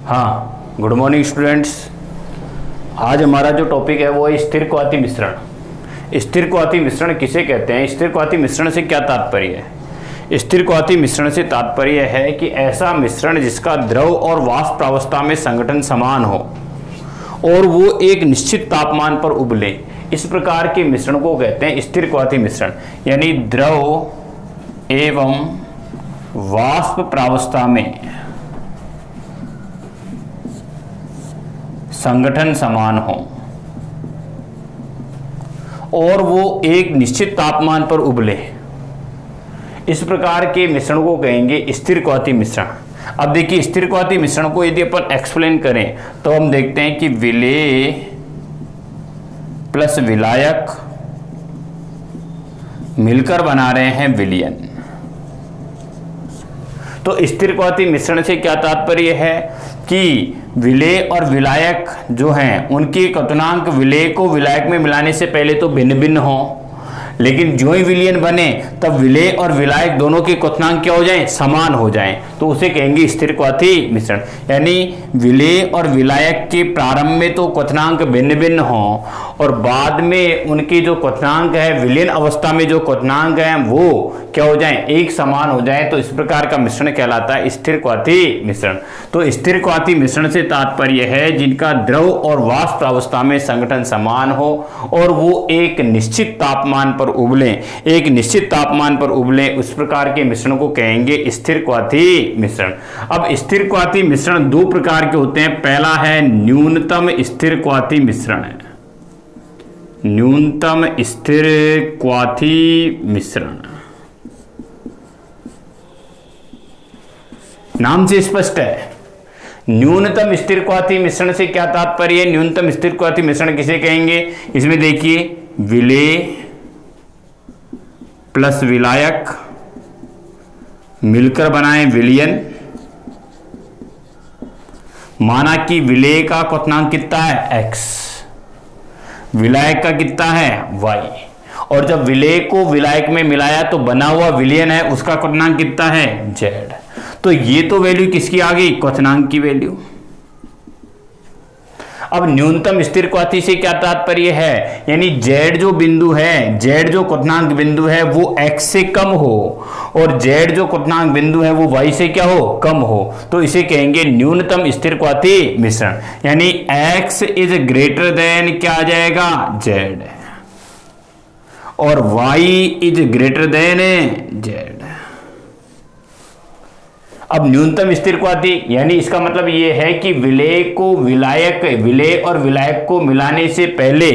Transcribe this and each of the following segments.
हाँ, good morning students. आज हमारा जो टॉपिक है वो है स्थिरक्वाती मिश्रण। स्थिरक्वाती मिश्रण किसे कहते हैं? स्थिरक्वाती मिश्रण से क्या तात्पर्य है? स्थिरक्वाती मिश्रण से तात्पर्य है कि ऐसा मिश्रण जिसका द्रव और वाष्प प्रावस्था में संगठन समान हो और वो एक निश्चित तापमान पर उबले, इस प्रकार के मिश्रण को कहते हैं स्थिरक्वाती मिश्रण। यानी द्रव एवं वाष्प प्रावस्था में संगठन समान हो और वो एक निश्चित तापमान पर उबले, इस प्रकार के मिश्रण को कहेंगे स्थिरक्वाती मिश्रण। अब देखिए, स्थिरक्वाती मिश्रण को यदि अपन एक्सप्लेन करें तो हम देखते हैं कि विलेय प्लस विलायक मिलकर बना रहे हैं विलयन। तो स्थिरक्वाती मिश्रण से क्या तात्पर्य है कि विलेय और विलायक जो हैं उनके क्वथनांक विलेय को विलायक में मिलाने से पहले तो भिन्न भिन्न हो, लेकिन जो ही विलयन बने तब विलेय और विलायक दोनों के क्वथनांक क्या हो जाएं? समान हो जाएं, तो उसे कहेंगे स्थिरक्वाती मिश्रण। यानी विलेय और विलायक के प्रारंभ में तो क्वथनांक भिन्न भिन्न हो और बाद में उनके जो क्वथनांक है विलयन अवस्था में जो क्वथनांक है वो क्या हो जाएं? एक समान हो जाएं, तो इस प्रकार का मिश्रण कहलाता है स्थिरक्वाती मिश्रण। तो स्थिरक्वाती मिश्रण से तात्पर्य है जिनका द्रव और वाष्प प्रावस्था में संगठन समान हो और वो एक निश्चित तापमान पर उबले, एक निश्चित तापमान पर उबले, उस प्रकार के मिश्रण को कहेंगे स्थिरक्वाती मिश्रण। अब स्थिरक्वाती मिश्रण दो प्रकार के होते हैं। पहला है न्यूनतम स्थिरक्वाती मिश्रण। न्यूनतम स्थिरक्वाती मिश्रण नाम से स्पष्ट है। न्यूनतम स्थिरक्वाती मिश्रण से क्या तात्पर्य है? न्यूनतम स्थिरक्वाती मिश्रण किसे कहेंगे? इसमें देखिए, विलेय प्लस विलायक मिलकर बनाएं विलयन। माना कि विलेय का क्वथनांक कितना है? x, विलायक का कितना है? y, और जब विलेय को विलायक में मिलाया तो बना हुआ विलयन है उसका क्वथनांक कितना है? z। तो ये तो वैल्यू किसकी आ गई? क्वथनांक की वैल्यू। अब न्यूनतम स्थिरक्वाती से क्या तात्पर्य है? यानी z जो बिंदु है, z जो क्वथनांक बिंदु है वो x से कम हो और z जो क्वथनांक बिंदु है वो y से क्या हो? कम हो, तो इसे कहेंगे न्यूनतम स्थिरक्वाती मिश्रण। यानी x इज ग्रेटर देन क्या आ जाएगा? z, और y is greater than z। अब न्यूनतम स्थिरक्वाती यानी इसका मतलब यह है कि विलेय और विलायक को मिलाने से पहले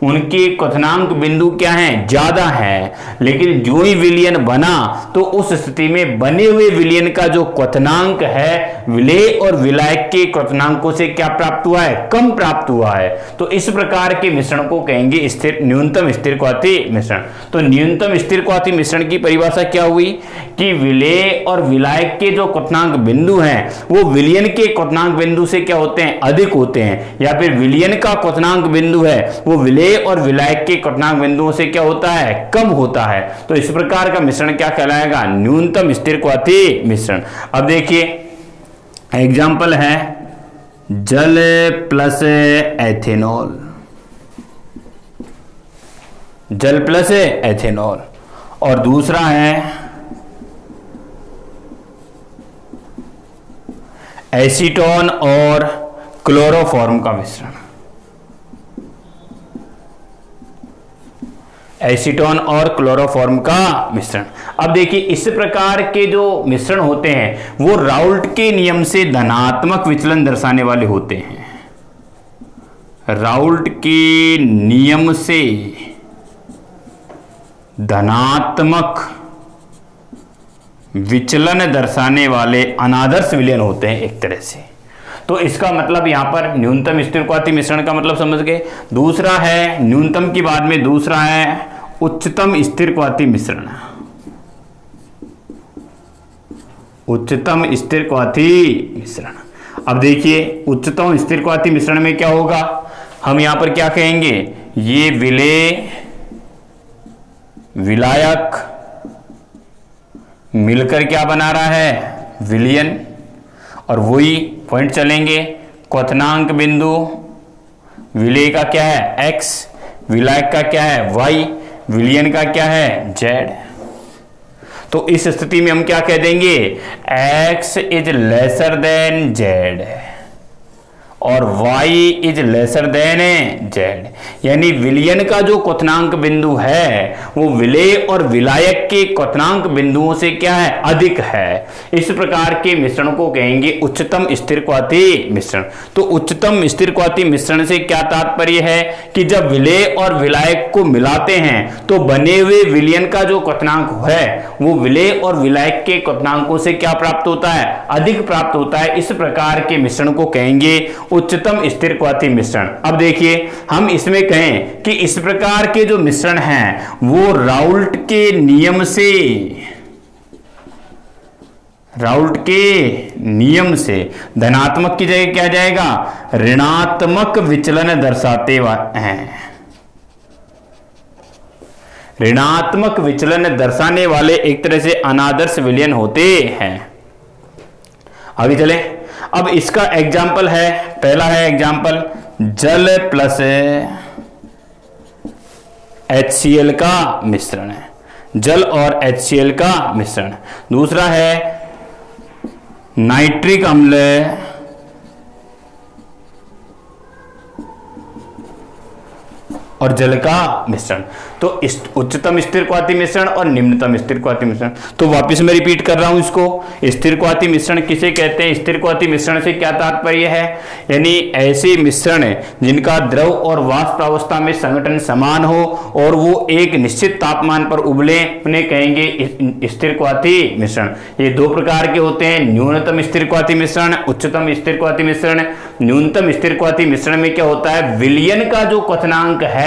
उनके क्वथनांक बिंदु क्या हैं? ज्यादा है, लेकिन जो ही विलयन बना तो उस स्थिति में बने हुए विलयन का जो क्वथनांक है विलेय और विलायक के क्वथनांकों से क्या प्राप्त हुआ है? कम प्राप्त हुआ है। तो इस प्रकार के मिश्रण को कहेंगे न्यूनतम स्थिरक्वाती मिश्रण। तो न्यूनतम स्थिरक्वाती मिश्रण की परिभाषा क्या हुई कि विलेय और विलायक के जो क्वथनांक बिंदु हैं वो विलयन के क्वथनांक बिंदु से क्या होते हैं? अधिक होते हैं, या फिर विलयन का क्वथनांक बिंदु है वो विलेय और विलायक के क्वथनांक बिंदुओं से क्या होता है? कम होता है। तो इस प्रकार का मिश्रण क्या कहलाएगा? न्यूनतम स्थिरक्वाती मिश्रण। अब देखिए, एग्जाम्पल है जल प्लस एथेनॉल। जल प्लस एथेनॉल, और दूसरा है एसीटोन और क्लोरोफॉर्म का मिश्रण। एसीटोन और क्लोरोफॉर्म का मिश्रण। अब देखिए, इस प्रकार के जो मिश्रण होते हैं वो राउल्ट के नियम से धनात्मक विचलन दर्शाने वाले होते हैं। राउल्ट के नियम से धनात्मक विचलन दर्शाने वाले अनादर्श विलयन होते हैं एक तरह से। तो इसका मतलब यहां पर न्यूनतम स्थिरक्वाती मिश्रण का मतलब समझ गए। दूसरा है न्यूनतम की बाद में दूसरा है उच्चतम स्थिरक्वाती मिश्रण। उच्चतम स्थिरक्वाती मिश्रण। अब देखिए, उच्चतम स्थिरक्वाती मिश्रण में क्या होगा? हम यहां पर क्या कहेंगे? ये विलेय विलायक मिलकर क्या बना रहा है? विलयन, और वही पॉइंट चलेंगे। क्वथनांक बिंदु, विलेय का क्या है x, विलायक का क्या है y, विलयन का क्या है z। तो इस स्थिति में हम क्या कह देंगे, x is lesser than z और y is lesser than z। यानी विलयन का जो क्वथनांक बिंदु है वो विलेय और विलायक के क्वथनांक बिंदुओं से क्या है, अधिक है। इस प्रकार के मिश्रण को कहेंगे उच्चतम स्थिरक्वाती मिश्रण। तो उच्चतम स्थिरक्वाती मिश्रण से क्या तात्पर्य है कि जब विलेय और विलायक को मिलाते हैं तो बने हुए विलयन का जो क्वथनांक है वो विलेय और विलायक के क्वथनांकों से क्या प्राप्त होता है, अधिक प्राप्त होता है। इस प्रकार के मिश्रण को कहेंगे उच्चतम स्थिरक्वाती मिश्रण। अब देखिए हम इसमें कहें कि इस प्रकार के जो मिश्रण हैं वो राउल्ट के नियम से धनात्मक की जगह क्या जाएगा, ऋणात्मक विचलन दर्शाते हैं। ऋणात्मक विचलन दर्शाने वाले एक तरह से अनादर्श विलयन होते हैं। आगे चले। अब इसका एग्जाम्पल है, पहला है एग्जाम्पल जल प्लस HCl का मिश्रण है, जल और HCl का मिश्रण। दूसरा है नाइट्रिक अम्ल और जल का मिश्रण। तो उच्चतम स्थिरक्वाती मिश्रण और निम्नतम स्थिरक्वाती मिश्रण। तो वापस मैं रिपीट कर रहा हूं इसको, स्थिरक्वाती मिश्रण किसे कहते हैं, स्थिरक्वाती मिश्रण से क्या तात्पर्य है, यानी ऐसे मिश्रण जिनका द्रव और वाष्प अवस्था में संगठन समान हो और वो एक निश्चित तापमान पर उबले, उन्हें कहेंगे स्थिरक्वाती मिश्रण। ये दो प्रकार के होते हैं, न्यूनतम स्थिरक्वाती मिश्रण, उच्चतम स्थिरक्वाती मिश्रण। न्यूनतम स्थिरक्वाती मिश्रण में क्या होता है, विलयन का जो क्वथनांक है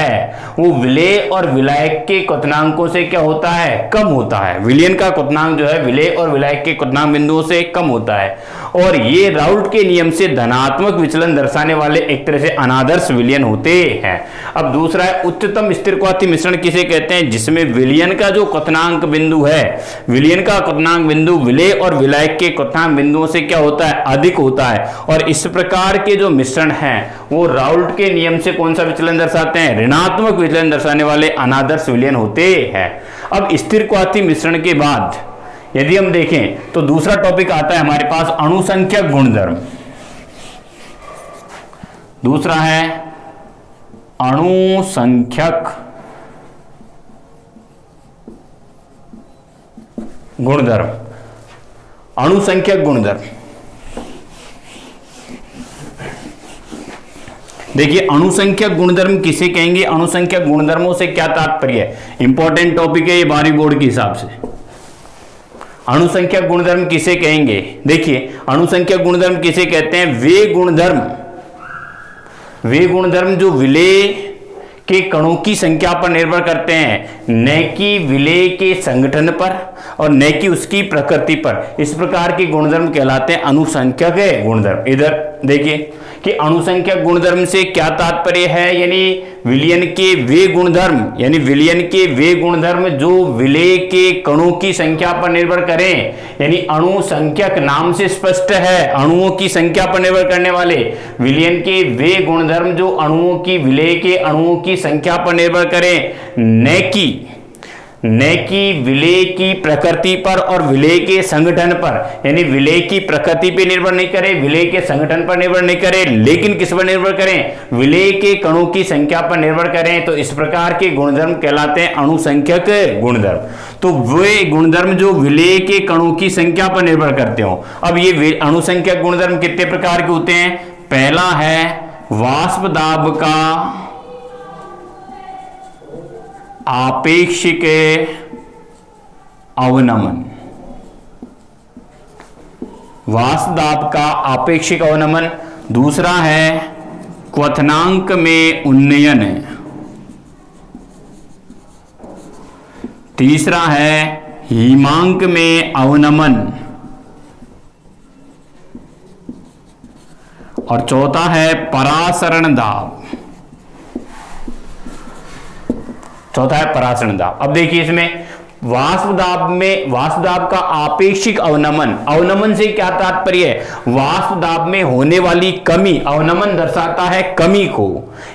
वो विलेय और विलायक के क्वथनांकों से क्या होता है, कम होता है। विलयन का क्वथनांक जो है विलेय और विलायक के क्वथनांक बिंदुओं से कम होता है और ये राउल्ट के नियम से धनात्मक विचलन दर्शाने वाले एक तरह से अनादर्श विलयन होते हैं। अब दूसरा है उच्चतम स्थिरक्वाती मिश्रण किसे कहते हैं, जिसमें विलयन का जो क्वथनांक बिंदु है, विलयन का क्वथनांक बिंदु विलेय और विलायक के क्वथनांक बिंदुओं से क्या होता है, अधिक होता है। और इस प्रकार के जो मिश्रण हैं वो राउल्ट के नियम से कौन सा विचलन दर्शाते हैं, ऋणात्मक विचलन दर्शाने वाले अनादर्श विलयन होते हैं। अब स्थिरक्वाती मिश्रण के बाद यदि हम देखें तो दूसरा टॉपिक आता है हमारे पास अणुसंख्यक गुणधर्म। दूसरा है अणुसंख्यक गुणधर्म। अणुसंख्यक गुणधर्म, देखिए अणुसंख्यक गुणधर्म किसे कहेंगे, अणुसंख्यक गुणधर्मों से क्या तात्पर्य है, इंपॉर्टेंट टॉपिक है ये 12वीं बोर्ड के हिसाब से। अणुसंख्यक गुणधर्म किसे कहेंगे, देखिए अणुसंख्यक गुणधर्म किसे कहते हैं, वे गुणधर्म जो विलेय के कणों की संख्या पर निर्भर करते हैं, न कि विलेय के संगठन पर और न कि उसकी प्रकृति पर। इस प्रकार के गुणधर्म कहलाते हैं अणुसंख्यक गुणधर्म। इधर देखिए कि अणुसंख्यक गुणधर्म से क्या तात्पर्य है, यानी विलयन के वे गुणधर्म, यानी विलयन के वे गुणधर्म जो विलेय के कणों की संख्या पर निर्भर करें, यानी अणुसंख्यक नाम से स्पष्ट है, अणुओं की संख्या पर निर्भर करने वाले विलयन के वे गुणधर्म जो अणुओं की विलेय के अणुओं की संख्या पर निर्भर करें, न कि विलेय की प्रकृति पर और विलेय के संगठन पर, यानी विलेय की प्रकृति पे निर्भर नहीं करे, विलेय के संगठन पर निर्भर नहीं करे, लेकिन किस पर निर्भर करें, विलेय के कणों की संख्या पर निर्भर करें। तो इस प्रकार के गुणधर्म कहलाते हैं अणुसंख्यक गुणधर्म। तो वे गुणधर्म जो विलेय के कणों की संख्या पर निर्भर करते हो। अब ये अणुसंख्यक गुणधर्म कितने प्रकार के होते हैं, पहला है वाष्प दाब का आपेक्षिक अवनमन, वाष्प दाब का आपेक्षिक अवनमन। दूसरा है क्वथनांक में उन्नयन। तीसरा है हिमांक में अवनमन और चौथा है परासरण दाब। चौथा है परासरण दाब। अब देखिए इसमें वाष्प दाब का आपेक्षिक अवनमन, अवनमन से क्या तात्पर्य है, वाष्प दाब में होने वाली कमी, अवनमन दर्शाता है कमी को,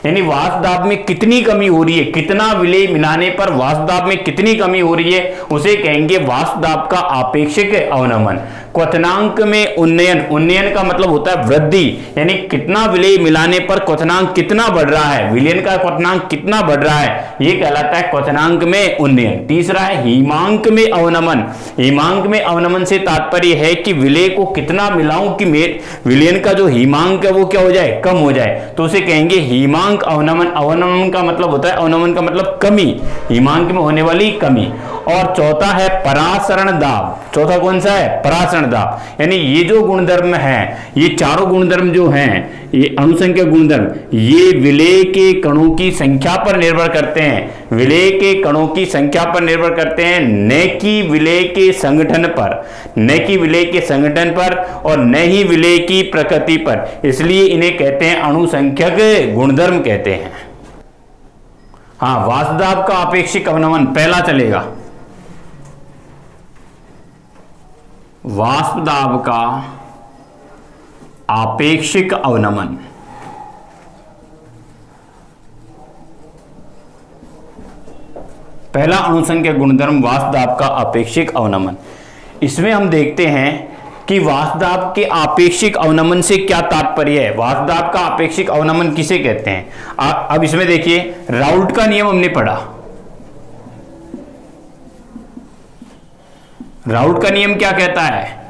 यानी वाष्प दाब में कितनी कमी हो रही है, कितना विलेय मिलाने पर वाष्प दाब में कितनी कमी हो रही है, उसे कहेंगे वाष्प दाब का आपेक्षिक अवनमन। क्वथनांक में उन्नयन, उन्नयन का मतलब होता है वृद्धि, यानी कितना विलेय मिलाने पर क्वथनांक कितना बढ़ रहा है, विलयन का क्वथनांक कितना बढ़ रहा है, यह कहलाता है क्वथनांक में उन्नयन। तीसरा है हिमांक में अवनमन, हिमांक में अवनमन से तात्पर्य है कि विलेय को कितना मिलाऊं कि विलयन का जो हिमांक है वो क्या हो जाए, कम हो जाए, तो उसे कहेंगे हिमांक अवनमन। अवनमन का मतलब होता है, अवनमन का मतलब कमी, हिमांक में होने वाली कमी। और चौथा है परासरण दाब, चौथा कौन सा है, परासरण दाब, यानी ये जो गुणधर्म है, ये चारों गुणधर्म जो हैं, ये अणुसंख्यक गुणधर्म, ये विलेय के कणों की संख्या पर निर्भर करते हैं, विलेय के कणों की संख्या पर निर्भर करते हैं, न कि विलेय के संगठन पर, न कि विलेय के संगठन पर और न ही विलेय की प्रकृति पर, इसलिए इन्हें कहते हैं अणुसंख्यक गुणधर्म कहते हैं। हाँ, वाष्प दाब का आपेक्षिक अवनमन पहला चलेगा, वाष्प दाब का आपेक्षिक अवनमन। पहला अणुसंख्यक गुणधर्म वाष्प दाब का आपेक्षिक अवनमन। इसमें हम देखते हैं कि वाष्प दाब के आपेक्षिक अवनमन से क्या तात्पर्य है, वाष्प दाब का आपेक्षिक अवनमन किसे कहते हैं। अब इसमें देखिए, राउल्ट का नियम हमने पढ़ा, राउल्ट का नियम क्या कहता है,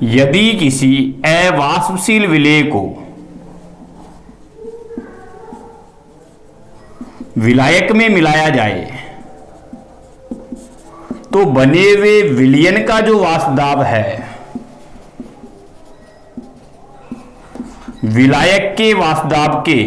यदि किसी अवाष्पशील विलेय को विलायक में मिलाया जाए तो बने हुए विलयन का जो वाष्प दाब है विलायक के वाष्प दाब के,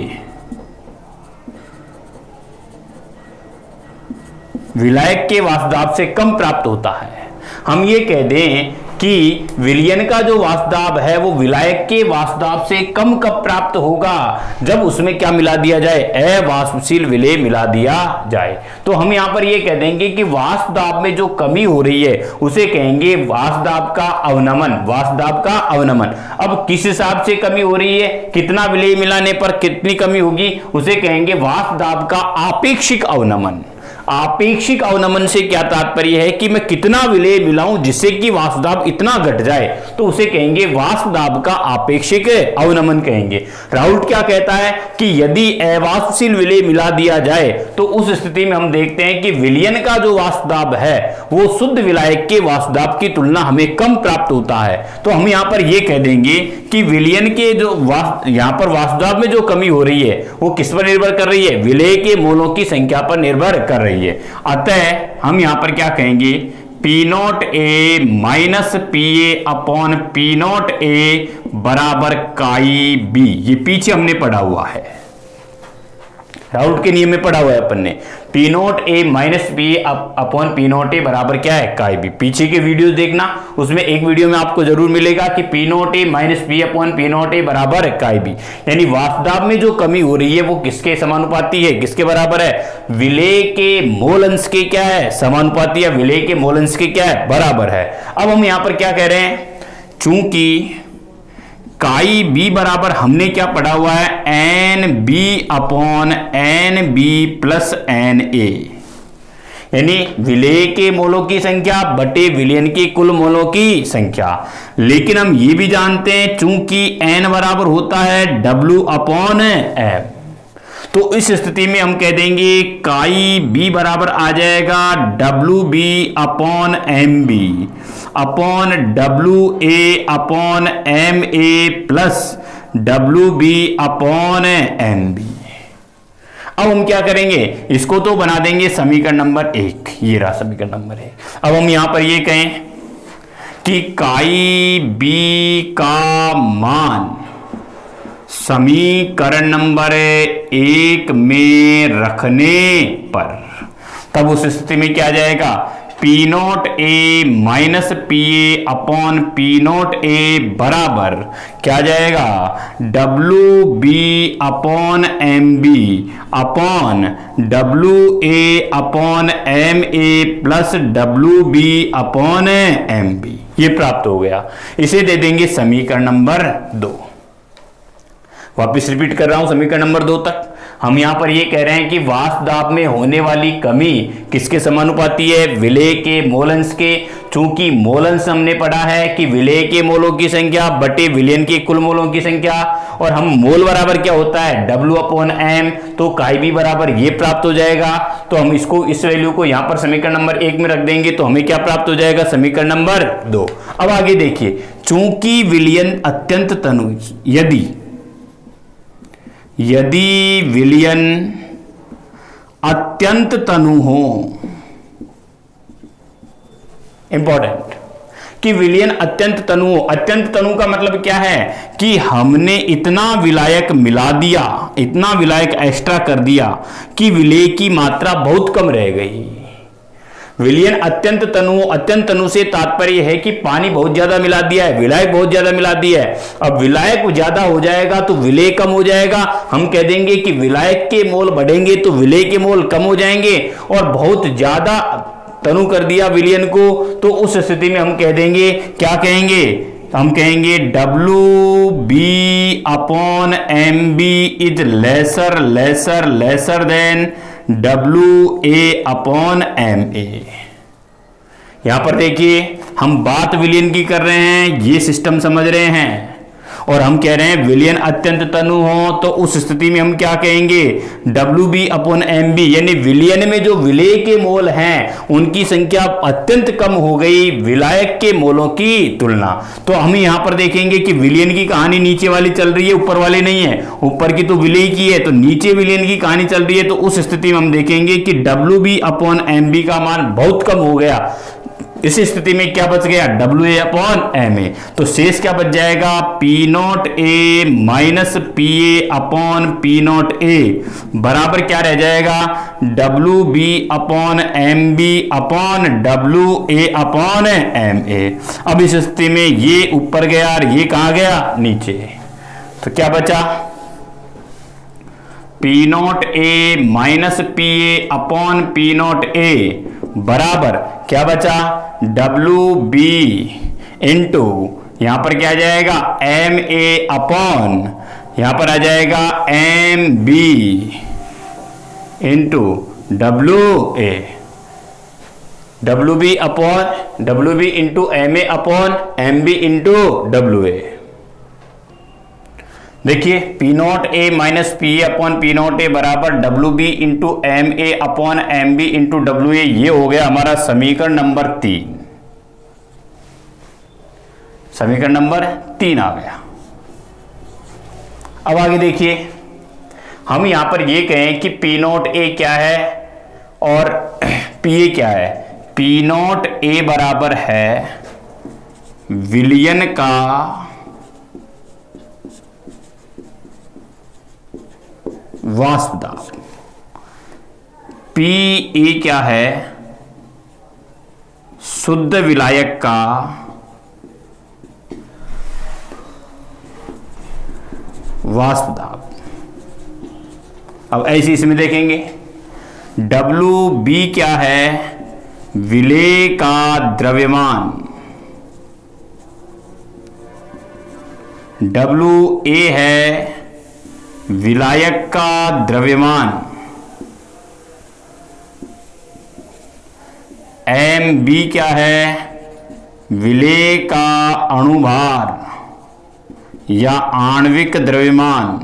विलायक के वाष्प दाब से कम प्राप्त होता है। हम ये कह दें कि विलयन का जो वाष्प दाब है वो विलायक के वाष्प दाब से कम कब प्राप्त होगा, जब उसमें क्या मिला दिया जाए, अवाष्पशील विलेय मिला दिया जाए। तो हम यहां पर ये कह देंगे कि वाष्प दाब में जो कमी हो रही है उसे कहेंगे वाष्प दाब का अवनमन, वाष्प दाब का अवनमन। अब किस हिसाब से कमी हो रही है, कितना विलेय मिलाने पर कितनी कमी होगी, उसे कहेंगे वाष्प दाब का आपेक्षिक अवनमन। आपेक्षिक अवनमन से क्या तात्पर्य है कि मैं कितना विलेय मिलाऊं जिससे कि वाष्प दाब इतना घट जाए, तो उसे कहेंगे वाष्प दाब का आपेक्षिक अवनमन कहेंगे। राउल्ट क्या कहता है कि यदि अवाष्पशील विलेय मिला दिया जाए तो उस स्थिति में हम देखते हैं कि विलयन का जो वाष्प दाब है वो शुद्ध विलायक के वाष्प दाब की तुलना हमें कम प्राप्त होता है। तो हम यहां पर यह कह देंगे कि विलयन के जो यहां पर वाष्प दाब में जो कमी हो रही है वो किस पर निर्भर कर रही है, विलेय के मोलों की संख्या पर निर्भर कर रही है। अतः हम यहां पर क्या कहेंगे, P not A minus P A upon P not A बराबर काई बी। ये पीछे हमने पढ़ा हुआ है, राउल्ट के नियम में पढ़ा हुआ है अपन ने, P not A minus P A upon P not A बराबर क्या है, काई बी। पीछे के वीडियोस देखना, उसमें एक वीडियो में आपको जरूर मिलेगा कि P not A minus P upon P not A बराबर काई बी, यानी वाष्प दाब में जो कमी हो रही है वो किसके समानुपाती है, किसके बराबर है, विलेय के मोल अंश के क्या है, समानुपाती, या विलेय के मोल अंश के क्या है, बराबर है। अब हम यहां पर क्या कह रहे हैं, चूंकि काई बी बराबर हमने क्या पढ़ा हुआ है, N B upon N B plus N A, यानी विलेय के मोलों की संख्या बटे विलयन के कुल मोलों की संख्या। लेकिन हम ये भी जानते हैं चूंकि एन बराबर होता है डब्ल्यू अपॉन एफ, तो इस स्थिति में हम कह देंगे काई बी बराबर आ जाएगा W B upon M B upon W A upon M A plus W B upon M B. अब हम क्या करेंगे, इसको तो बना देंगे समीकरण नंबर 1, ये रहा समीकरण नंबर 1। अब हम यहां पर ये कहें कि काई बी का मान समीकरण नंबर 1 में रखने पर, तब उस स्थिति में क्या आ जाएगा, P not A minus P A upon P not A बराबर क्या जाएगा, W B upon M B upon W A upon M A plus W B upon M B. ये प्राप्त हो गया। इसे दे देंगे समीकरण नंबर 2। वापिस रिपीट कर रहा हूं समीकरण नंबर 2 तक। हम यहां पर ये कह रहे हैं कि वाष्प दाब में होने वाली कमी किसके समानुपाती है, विलेय के मोलंस के। चूंकि मोलंस हमने पढ़ा है कि विलेय के मोलों की संख्या बटे विलयन के कुल मोलों की संख्या, और हम मोल बराबर क्या होता है, W अपॉन M, तो काई भी बराबर ये प्राप्त हो जाएगा। तो हम इसको, इस वैल्यू को यहां पर समीकरण नंबर 1 में रख देंगे तो हमें क्या प्राप्त हो जाएगा, समीकरण नंबर 2। अब आगे देखिए, चूंकि विलयन अत्यंत तनु, यदि विलयन अत्यंत तनु हो, इंपॉर्टेंट, कि विलयन अत्यंत तनु हो। अत्यंत तनु का मतलब क्या है कि हमने इतना विलायक मिला दिया, इतना विलायक एक्स्ट्रा कर दिया कि विलेय की मात्रा बहुत कम रह गई। विलयन अत्यंत तनु, अत्यंत तनु से तात्पर्य है कि पानी बहुत ज्यादा मिला दिया है, विलायक बहुत ज्यादा मिला दिया है। अब विलायक ज्यादा हो जाएगा तो विलेय कम हो जाएगा। हम कह देंगे कि विलायक के मोल बढ़ेंगे तो विलेय के मोल कम हो जाएंगे, और बहुत ज्यादा तनु कर दिया विलयन को, तो उस स्थिति में हम कह देंगे, क्या कहेंगे, हम कहेंगे W B upon M B is lesser lesser lesser than W A upon M A. यहां पर देखिए, हम बात विलयन की कर रहे हैं, ये सिस्टम समझ रहे हैं, और हम कह रहे हैं विलयन अत्यंत तनु हो तो उस स्थिति में हम क्या कहेंगे, W B upon M B, यानी विलयन में जो विलेय के मोल हैं उनकी संख्या अत्यंत कम हो गई विलायक के मोलों की तुलना। तो हम यहां पर देखेंगे कि विलयन की कहानी नीचे वाली चल रही है, ऊपर वाली नहीं है। ऊपर की तो विलेय की है, तो नीचे विलयन की कहानी चल रही है। तो उस स्थिति में हम देखेंगे कि W B upon M B का मान बहुत कम हो गया। इस स्थिति में क्या बच गया, W A upon M A. तो शेष क्या बच जाएगा, P not A minus P A upon P not A बराबर क्या रह जाएगा, W B upon M B upon W A upon M A. अब इस स्थिति में ये ऊपर गया और ये कहां गया, नीचे। तो क्या बचा, P not A minus P A upon P not A बराबर क्या बचा, डब्ल्यू बी इंटू, यहां पर क्या आ जाएगा, एम ए अपॉन, यहां पर आ जाएगा M B into W A, W B upon W B into M A upon M B into W A. देखिए, P not A minus P A upon P not A बराबर W B into M A upon M B into W A. ये हो गया हमारा समीकरण number 3। समीकरण number 3 आ गया। अब आगे देखिए, हम यहां पर ये कहें कि पी नॉट ए क्या है और पी ए क्या है। पी नॉट ए बराबर है विलयन का वाष्प दाब, पी ए क्या है, शुद्ध विलायक का वाष्प दाब। अब ऐसे इसमें देखेंगे, डब्ल्यू बी क्या है, विलेय का द्रव्यमान, डब्ल्यू ए है विलायक का द्रव्यमान, एम बी क्या है, विलेय का अणुभार या आणविक द्रव्यमान,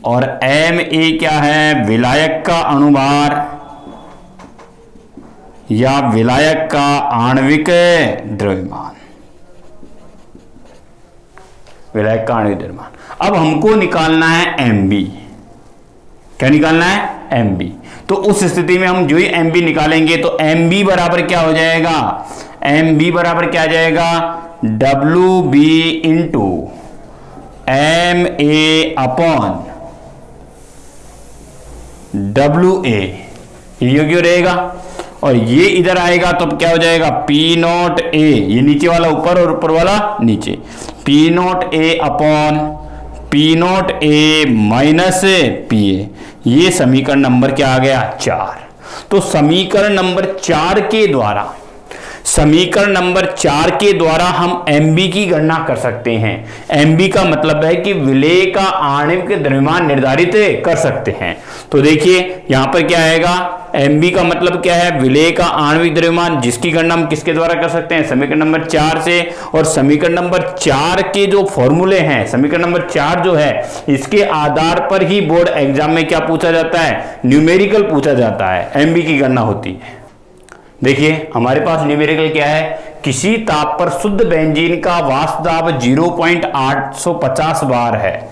और एम ए क्या है, विलायक का अणुभार या विलायक का आणविक द्रव्यमान, विलायक का आणविक द्रव्यमान। अब हमको निकालना है एम बी। क्या निकालना है, एम बी। तो उस स्थिति में हम जो ही एम बी निकालेंगे तो एम बी बराबर क्या हो जाएगा, एम बी बराबर क्या आ जाएगा, W B into M A upon W A. ये क्यों रहेगा, और ये इधर आएगा तो अब क्या हो जाएगा, पी नॉट ए, ये नीचे वाला ऊपर और ऊपर वाला नीचे, P not A upon P not A minus P ए। ये समीकरण नंबर क्या आ गया, 4। तो समीकरण नंबर 4 के द्वारा, समीकरण नंबर 4 के द्वारा हम MB की गणना कर सकते हैं। MB का मतलब है कि विलेय का आणविक द्रव्यमान निर्धारित कर सकते हैं। तो देखिए यहां पर क्या आएगा, MB का मतलब क्या है, विलेय का आणविक द्रव्यमान, जिसकी गणना हम किसके द्वारा कर सकते हैं, समीकरण नंबर 4 से। और समीकरण नंबर 4 के जो फॉर्मूले हैं, समीकरण नंबर 4 जो है, इसके आधार पर ही बोर्ड एग्जाम में क्या पूछा जाता है, न्यूमेरिकल पूछा जाता है, MB की गणना होती है। देखिए हमारे पास न्यूमेरिकल क्या है, किसी ताप पर शुद्ध बेंजीन का वाष्प दाब 0.850 बार है,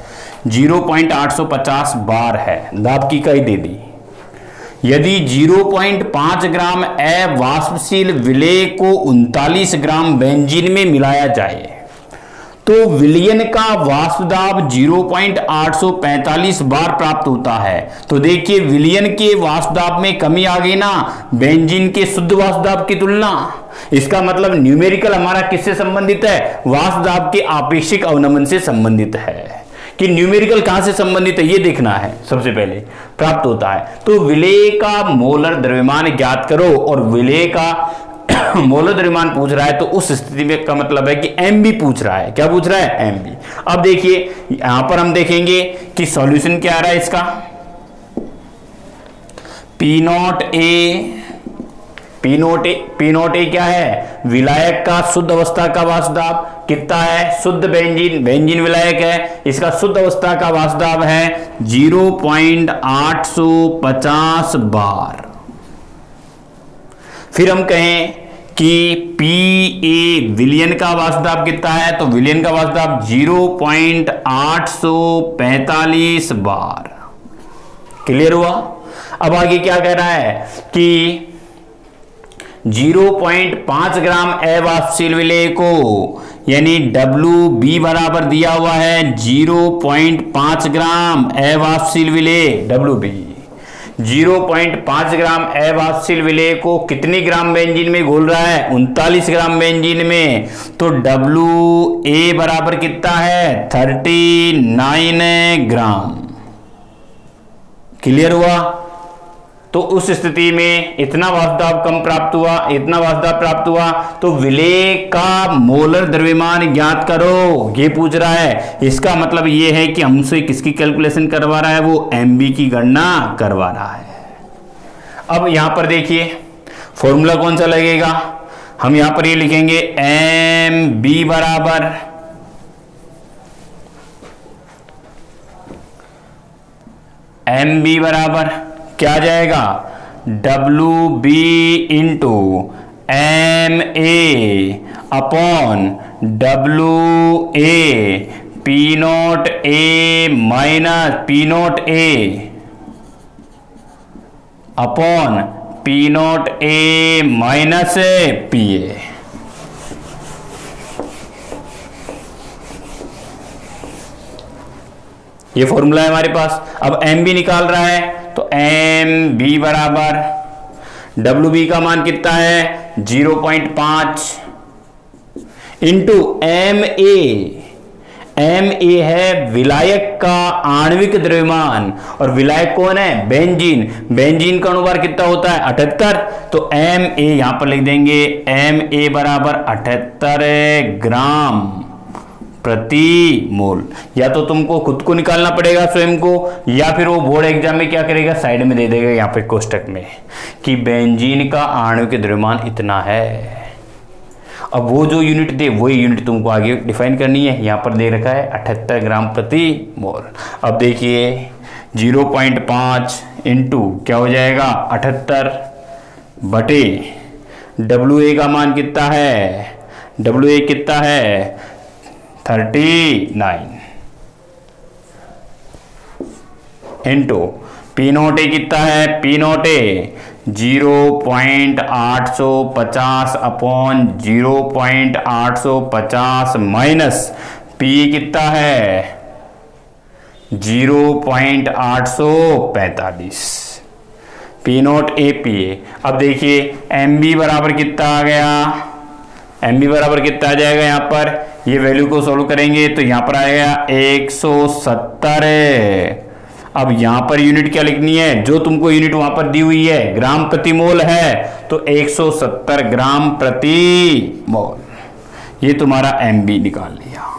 0.850 बार है, दाब की इकाई दे दी। यदि 0.5 ग्राम अवाष्पशील विलेय को 39 ग्राम बेंजीन में मिलाया जाए तो विलयन का वाष्प दाब 0.845 बार प्राप्त होता है। तो देखिए विलयन के वाष्प दाब में कमी आ गई ना, बेंजीन के शुद्ध वाष्प दाब की तुलना। इसका मतलब न्यूमेरिकल हमारा किससे संबंधित है, वाष्प दाब के आपेक्षिक अवनमन से संबंधित है। कि न्यूमेरिकल कहां से संबंधित है ये देखना है, सबसे पहले प्राप्त होता है। तो विलेय का मोलर द्रव्यमान ज्ञात करो, और विलेय का मोलर द्रव्यमान पूछ रहा है तो उस स्थिति में का मतलब है कि MB पूछ रहा है। क्या पूछ रहा है, MB। अब देखिए यहां पर हम देखेंगे कि सॉल्यूशन क्या आ रहा है इसका, पी नॉट ए क्या है, विलायक का शुद्ध अवस्था का वाष्प दाब कितना है, शुद्ध बेंजीन विलायक है, इसका शुद्ध अवस्था का वाष्प दाब है 0.850 बार। फिर हम कहें कि PA विलयन का वाष्प दाब कितना है, तो विलयन का वाष्प दाब 0.845 बार। क्लियर हुआ। अब आगे क्या कह रहा है कि 0.5 ग्राम अवाष्पशील विलेय को, यानी WB बराबर दिया हुआ है 0.5 ग्राम अवाष्पशील विलेय, WB 0.5 ग्राम अवाष्पशील विलेय को कितनी ग्राम बेंजीन में घोल रहा है, 39 ग्राम बेंजीन में। तो WA बराबर कितना है, 39 ग्राम। क्लियर हुआ। तो उस स्थिति में इतना वाष्प दाब कम प्राप्त हुआ, इतना वाष्प दाब प्राप्त हुआ, तो विलेय का मोलर द्रव्यमान ज्ञात करो, ये पूछ रहा है। इसका मतलब ये है कि हमसे किसकी कैलकुलेशन करवा रहा है, वो MB की गणना करवा रहा है। अब यहां पर देखिए फॉर्मूला कौन सा लगेगा, हम यहां पर ये लिखेंगे MB बराबर क्या आ जाएगा, WB into MA upon WA, P not A minus P not A upon P not A minus PA। ये फॉर्मूला है हमारे पास। अब MB निकाल रहा है, तो MB बराबर WB का मान कितना है 0.5 इंटू MA है विलायक का आणविक द्रव्यमान, और विलायक कौन है, बेंजीन का अणुभार कितना होता है 78। तो MA यहां पर लिख देंगे MA बराबर 78 ग्राम प्रति मोल। या तो तुमको खुद को निकालना पड़ेगा स्वयं को, या फिर वो बोर्ड एग्जाम में क्या करेगा, साइड में दे देगा यहाँ पे कोष्टक में कि बेंजीन का आणविक द्रव्यमान इतना है। अब वो जो यूनिट दे वही यूनिट तुमको आगे डिफाइन करनी है। यहाँ पर दे रखा है 78 ग्राम प्रति मोल। अब देखिए 0.5 इंटू क्या हो जाएगा 78 बटे WA का मान कितना है, WA कितना है 39 इंटू P नॉट ए कितना है, P not a 0.850 upon 0.850 minus P कितना है 0.845। P not A P A. अब देखिए एम बी बराबर कितना आ गया, एम बी बराबर कितना आ जाएगा, यहाँ पर ये वैल्यू को सोल्व करेंगे तो यहाँ पर आएगा 170। अब यहाँ पर यूनिट क्या लिखनी है, जो तुमको यूनिट वहां पर दी हुई है ग्राम प्रति मोल है, तो 170 ग्राम प्रति मोल, ये तुम्हारा एम बी निकाल लिया।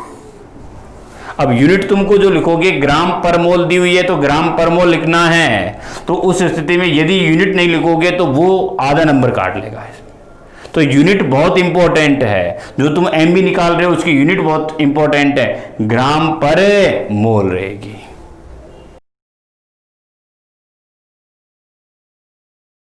अब यूनिट तुमको जो लिखोगे ग्राम पर मोल दी हुई है तो ग्राम पर मोल लिखना है, तो उस स्थिति में यदि यूनिट नहीं लिखोगे तो वो आधा नंबर काट लेगा। तो यूनिट बहुत इंपॉर्टेंट है, जो तुम एम बी निकाल रहे हो उसकी यूनिट बहुत इंपॉर्टेंट है, ग्राम पर मोल रहेगी।